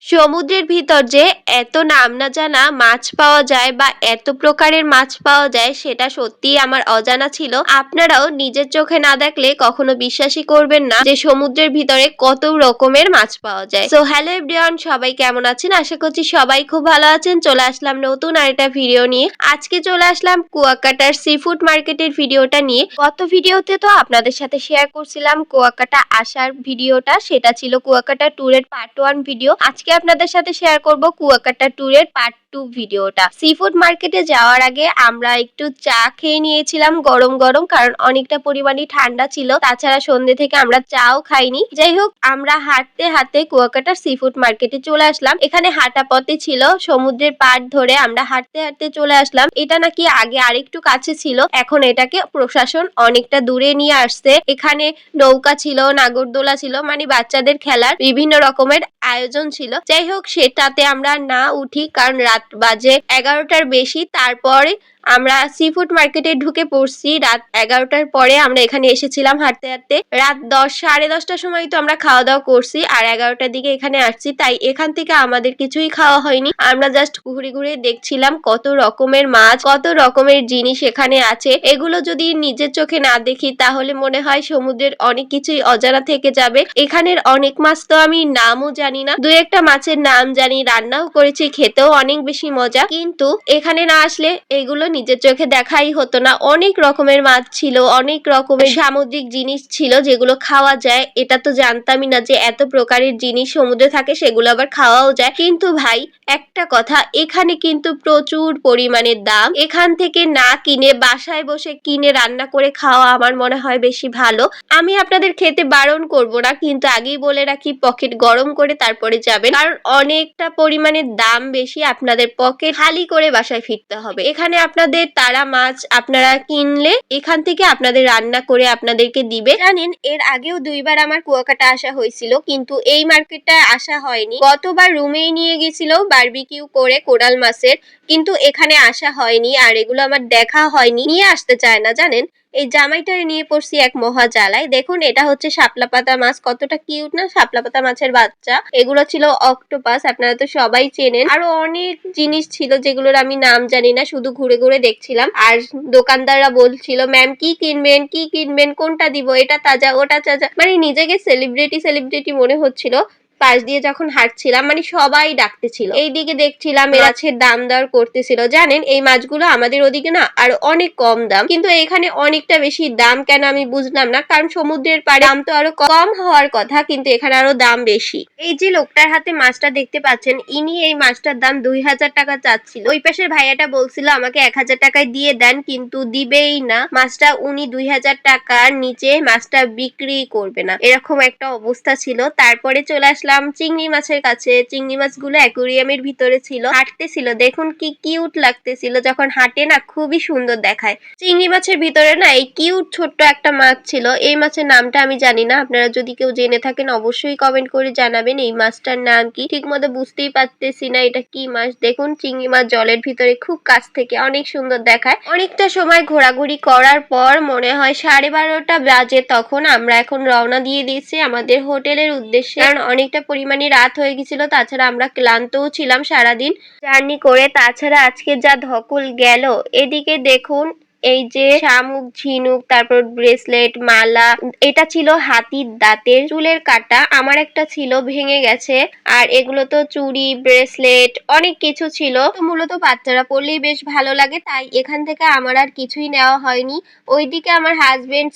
সমুদ্রের ভিতর যে এত নাম না জানা মাছ পাওয়া যায় বা এত প্রকারের মাছ পাওয়া যায় সেটা সত্যিই আমার অজানা ছিল। আপনারাও নিজের চোখে না দেখলে কখনো বিশ্বাসই করবেন না যে সমুদ্রের ভিতরে কত রকমের মাছ পাওয়া যায়। সো হ্যালো এভরিওয়ান, সবাই কেমন আছেন? আশা করছি সবাই খুব ভালো আছেন। চলে আসলাম নতুন আরেকটা ভিডিও নিয়ে। আজকে চলে আসলাম কুয়াকাটার সি ফুড মার্কেটের ভিডিওটা নিয়ে। গত ভিডিওতে তো আপনাদের সাথে শেয়ার করছিলাম কুয়াকাটা আসার ভিডিওটা, সেটা ছিল কুয়াকাটা ট্যুরের পার্ট 1 ভিডিও। আজকে আপনাদের সাথে শেয়ার করব কুয়াকাটা ট্যুরের পার্ট 2 ভিডিওটা। সি ফুড মার্কেটে যাওয়ার আগে আমরা একটু চা খেয়ে নিয়েছিলাম গরম গরম, কারণ অনেকটা পরিমাণে ঠান্ডা ছিল। তাছাড়া সন্ধ্যে থেকে আমরা চাও খাইনি। যাই হোক, আমরা হাঁটতে হাঁটতে কুয়াকাটার সি ফুড মার্কেটে চলে আসলাম। এখানে হাঁটা পথে ছিল, সমুদ্রের পাড় ধরে আমরা হাঁটতে হাঁটতে চলে আসলাম। এটা নাকি আগে আরেকটু কাছে ছিল, এখন এটাকে প্রশাসন অনেকটা দূরে নিয়ে আসছে। এখানে নৌকা ছিল, নাগরদোলা ছিল, মানে বাচ্চাদের খেলার বিভিন্ন রকমের আয়োজন ছিল। যাই হোক, সেটাতে আমরা না উঠি, কারণ রাত বাজে 11টার বেশি। তারপরে আমরা সি ফুড মার্কেটে ঢুকে পড়ছি রাত 11টার পরে। আমরা এখানে এসেছিলাম হাঁটতে হাঁটতে রাত 10 সাড়ে 10টার সময় তো আমরা খাওয়া দাওয়া করছি, আর 11টার দিকে এখানে আসছি। তাই এখান থেকে আমাদের কিছুই খাওয়া হয়নি। আমরা জাস্ট ঘুরে ঘুরে দেখছিলাম কত রকমের মাছ, কত রকমের জিনিস এখানে আছে। এগুলো যদি নিজের চোখে না দেখি তাহলে মনে হয় সমুদ্রের অনেক কিছুই অজানা থেকে যাবে। এখানের অনেক মাছ তো আমি নামও জানি না, দু একটা মাছের নাম জানি, রান্নাও করেছি, খেতেও অনেক বেশি মজা। কিন্তু এখানে না আসলে এগুলো নিজের চোখে দেখাই হতো না। অনেক রকমের মাছ ছিল, অনেক রকমের সামুদ্রিক জিনিস ছিল যেগুলো খাওয়া যায়। এটা তো জানতামই না যে এত প্রকারের জিনিস সমুদ্রে থাকে, সেগুলো আবার খাওয়াও যায়। কিন্তু ভাই, একটা কথা, এখানে কিন্তু প্রচুর পরিমাণে দাম। এখান থেকে না কিনে বাসায় বসে কিনে রান্না করে খাওয়া আমার মনে হয় বেশি ভালো। আমি আপনাদের খেতে বারণ করব না, কিন্তু আগেই বলে রাখি পকেট গরম করে তারপরে যাবেন, কারণ অনেকটা পরিমাণে দাম বেশি। আপনাদের পকেট খালি করে বাসায় ফিরতে হবে। এখানে আপনাদের তারা মাছ আপনারা কিনলে এখান থেকে আপনাদের রান্না করে আপনাদেরকে দিবে। জানেন, এর আগেও 2বার আমার কুয়াকাটা আসা হয়েছিল, কিন্তু এই মার্কেটটা আসা হয়নি। গতবার রুমেই নিয়ে গেছিল বারবিকিউ করে কোরাল মাছের, কিন্তু এখানে আসা হয়নি। আর এগুলো আমার দেখা হয়নি, নিয়ে আসতে চায় না। জানেন, এই জামাইটারে নিয়ে পড়ছি এক মহা জ্বালায়। দেখুন, এটা হচ্ছে শাপলা পাতা মাছ, কতটা কিউট না, শাপলা পাতা মাছের বাচ্চা। এগুলো ছিল অক্টোপাস, আপনারা তো সবাই চেনেন। আরো অনেক জিনিস ছিল যেগুলোর আমি নাম জানি না, শুধু ঘুরে ঘুরে দেখছিলাম। আর দোকানদাররা বলছিল, ম্যাম কি কিনবেন, কি কিনবেন, কোনটা দিব, এটা তাজা ওটা তাজা, মানে নিজেকে সেলিব্রিটি মনে হচ্ছিল। পাশ দিয়ে যখন হাঁটছিলাম, মানে সবাই ডাকতেছিল। এইদিকে দেখছিলাম মাছের দাম দর করতেছিল। জানেন, এই মাছগুলো আমাদের ওদিকে না আর অনেক কম দাম, কিন্তু এখানে অনেকটা বেশি দাম কেন আমি বুঝলাম না। কারণ সমুদ্রের পাড়ে দাম তো আরো কম হওয়ার কথা, কিন্তু এখানে আরো দাম বেশি। এই যে লোকটার হাতে মাছটা দেখতে পাচ্ছেন, ইনি এই মাছটার দাম 2000 টাকা চাচ্ছিল। ওই পাশের ভাইয়াটা বলছিল আমাকে 1000 টাকায় দিয়ে দেন, কিন্তু দিবেই না মাছটা। উনি 2000 টাকার নিচে মাছটা বিক্রি করবে না, এরকম একটা অবস্থা ছিল। তারপরে চলে আসলাম চিংড়ি মাছের কাছে। চিংড়ি মাছগুলো অ্যাকুরিয়ামের ভিতরে ছিল, হাঁটতেছিল। দেখুন কি কিউট লাগতেছিল, যখন হাঁটে না খুবই সুন্দর দেখায়। চিংড়ি মাছের ভিতরে না এই কিউট ছোট্ট একটা মাছ ছিল। এই মাছের নামটা আমি জানি না, আপনারা যদি কেউ জেনে থাকেন অবশ্যই কমেন্ট করে জানাবেন এই মাছটার নাম কি। ঠিক মতো বুঝতেই পারতেছি না এটা কি মাছ। দেখুন, চিংড়ি মাছ জলের ভিতরে খুব কাছ থেকে অনেক সুন্দর দেখায়। অনেকটা সময় ঘোরাঘুরি করার পর মনে হয় 12:30 বাজে, তখন আমরা এখন রওনা দিয়ে দিয়েছি আমাদের হোটেলের উদ্দেশ্যে, কারণ অনেকটা পরিমাণে রাত হয়ে গেছিল। তাছাড়া আমরা ক্লান্তও ছিলাম সারাদিন জার্নি করে। তাছাড়া আজকে যা ধকল গেল। এদিকে দেখুন, এই যে শামুক, ঝিনুক, তারপর ব্রেসলেট, মালা, এটা ছিল হাতির দাঁতের চুলের কাটা। আমার একটা ছিল, ভেঙে গেছে। আর এগুলো তো চুড়ি, ব্রেসলেট, অনেক কিছু ছিল। তো মূলত বাচ্চারা পরলেই বেশ ভালো লাগে, তাই এখান থেকে আমার আর কিছুই নেওয়া হয়নি। ওইদিকে আমার হাজবেন্ড,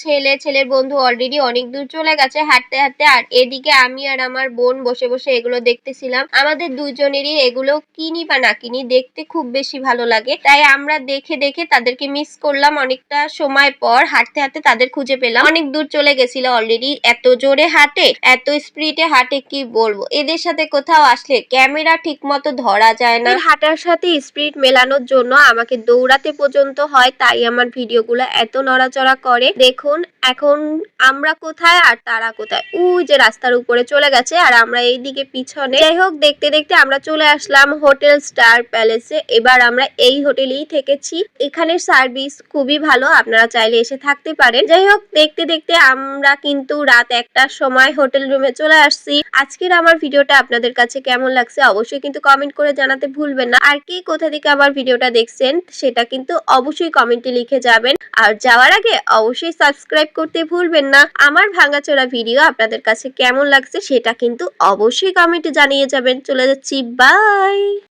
ছেলের বন্ধু অলরেডি অনেক দূর চলে গেছে হাঁটতে হাঁটতে। আর এদিকে আমি আর আমার বোন বসে বসে এগুলো দেখতেছিলাম। আমাদের দুজনেরই এগুলো কিনি বা না কিনি দেখতে খুব বেশি ভালো লাগে, তাই আমরা দেখে দেখে তাদেরকে মিস করলাম। অনেকটা সময় পর হাঁটতে হাঁটতে তাদের খুঁজে পেলাম। অনেক দূর চলে গেছিল অলরেডি। এত জোরে হাঁটে, এত স্পিডে হাঁটে, কি বলবো। এদের সাথে কোথাও আসলে ক্যামেরা ঠিক মতো ধরা যায় না। হাঁটার সাথে স্পিড মেলানোর জন্য আমাকে দৌড়াতে পর্যন্ত হয়, তাই আমার ভিডিওগুলো এত নড়াচড়া করে। দেখুন, এখন আমরা কোথায় আর তারা কোথায়। ওই যে রাস্তার উপরে চলে গেছে, আর আমরা এইদিকে পিছনে। যাই হোক, দেখতে দেখতে আমরা চলে আসলাম হোটেল স্টার প্যালেসে। এবার আমরা এই হোটেলেই থেকেছি। এখানের সার্ভিস খুবই ভালো, আপনারা চাইলে এসে থাকতে পারেন। যাই হোক, দেখতে দেখতে আমরা কিন্তু রাত 1টার সময় হোটেল রুমে চলে আসছি। আজকের আমার ভিডিওটা আপনাদের কাছে কেমন লাগছে অবশ্যই কিন্তু কমেন্ট করে জানাতে ভুলবেন না। আর কে কোথা থেকে আমার ভিডিওটা দেখছেন সেটা কিন্তু অবশ্যই কমেন্টে লিখে যাবেন। আর যাওয়ার আগে অবশ্যই সাবস্ক্রাইব করতে ভুলবেন না। আমার ভাঙাচোরা ভিডিও আপনাদের কাছে কেমন লাগছে সেটা কিন্তু অবশ্যই কমেন্টে জানিয়ে যাবেন। চলে যাচ্ছি, বাই।